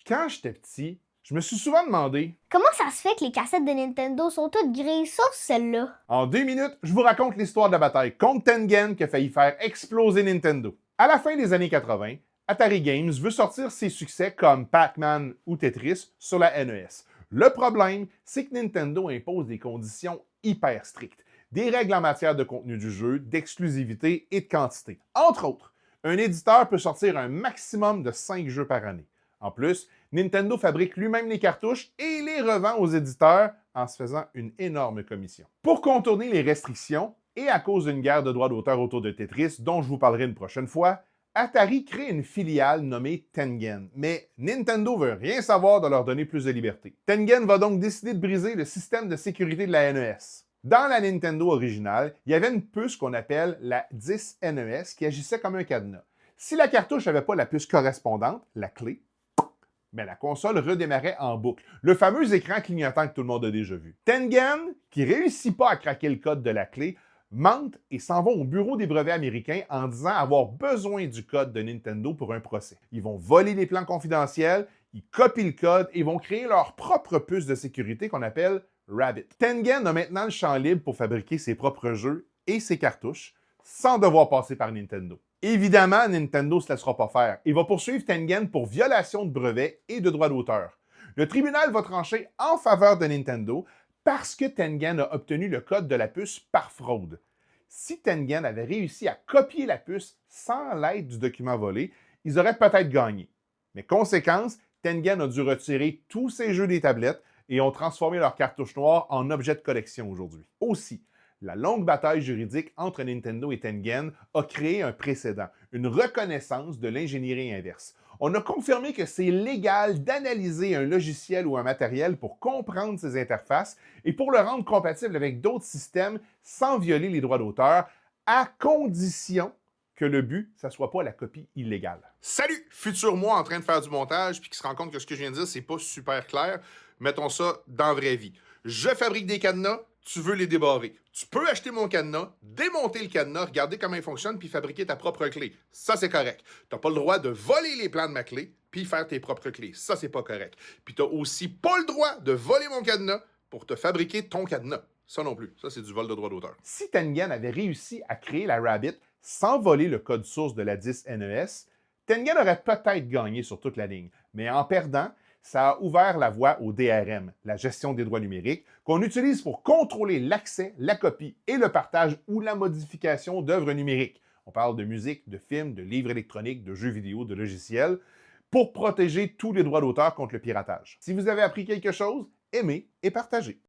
Quand j'étais petit, je me suis souvent demandé, Comment ça se fait que les cassettes de Nintendo sont toutes grises sauf celle-là? en 2 minutes, je vous raconte l'histoire de la bataille contre Tengen qui a failli faire exploser Nintendo. À la fin des années 80, Atari Games veut sortir ses succès comme Pac-Man ou Tetris sur la NES. Le problème, c'est que Nintendo impose des conditions hyper strictes. Des règles en matière de contenu du jeu, d'exclusivité et de quantité. Entre autres, un éditeur peut sortir un maximum de 5 jeux par année. En plus, Nintendo fabrique lui-même les cartouches et les revend aux éditeurs en se faisant une énorme commission. Pour contourner les restrictions, et à cause d'une guerre de droits d'auteur autour de Tetris, dont je vous parlerai une prochaine fois, Atari crée une filiale nommée Tengen, mais Nintendo veut rien savoir de leur donner plus de liberté. Tengen va donc décider de briser le système de sécurité de la NES. Dans la Nintendo originale, il y avait une puce qu'on appelle la 10 NES qui agissait comme un cadenas. Si la cartouche n'avait pas la puce correspondante, la clé, ben la console redémarrait en boucle. Le fameux écran clignotant que tout le monde a déjà vu. Tengen, qui réussit pas à craquer le code de la clé, mentent et s'en vont au bureau des brevets américains en disant avoir besoin du code de Nintendo pour un procès. Ils vont voler les plans confidentiels, ils copient le code et vont créer leur propre puce de sécurité qu'on appelle Rabbit. Tengen a maintenant le champ libre pour fabriquer ses propres jeux et ses cartouches sans devoir passer par Nintendo. Évidemment, Nintendo ne se laissera pas faire. Il va poursuivre Tengen pour violation de brevets et de droits d'auteur. Le tribunal va trancher en faveur de Nintendo parce que Tengen a obtenu le code de la puce par fraude. Si Tengen avait réussi à copier la puce sans l'aide du document volé, ils auraient peut-être gagné. Mais conséquence, Tengen a dû retirer tous ses jeux des tablettes et ont transformé leur cartouche noire en objet de collection aujourd'hui. Aussi, la longue bataille juridique entre Nintendo et Tengen a créé un précédent, une reconnaissance de l'ingénierie inverse. On a confirmé que c'est légal d'analyser un logiciel ou un matériel pour comprendre ses interfaces et pour le rendre compatible avec d'autres systèmes sans violer les droits d'auteur, à condition que le but, ça soit pas la copie illégale. Salut! Futur moi en train de faire du montage puis qui se rend compte que ce que je viens de dire, c'est pas super clair. Mettons ça dans la vraie vie. Je fabrique des cadenas, tu veux les débarrer. Tu peux acheter mon cadenas, démonter le cadenas, regarder comment il fonctionne puis fabriquer ta propre clé. Ça, c'est correct. T'as pas le droit de voler les plans de ma clé puis faire tes propres clés. Ça, c'est pas correct. Puis t'as aussi pas le droit de voler mon cadenas pour te fabriquer ton cadenas. Ça non plus. Ça, c'est du vol de droit d'auteur. Si Tengen avait réussi à créer la Rabbit sans voler le code source de la 10 NES, Tengen aurait peut-être gagné sur toute la ligne. Mais en perdant, ça a ouvert la voie au DRM, la gestion des droits numériques, qu'on utilise pour contrôler l'accès, la copie et le partage ou la modification d'œuvres numériques. On parle de musique, de films, de livres électroniques, de jeux vidéo, de logiciels, pour protéger tous les droits d'auteur contre le piratage. Si vous avez appris quelque chose, aimez et partagez.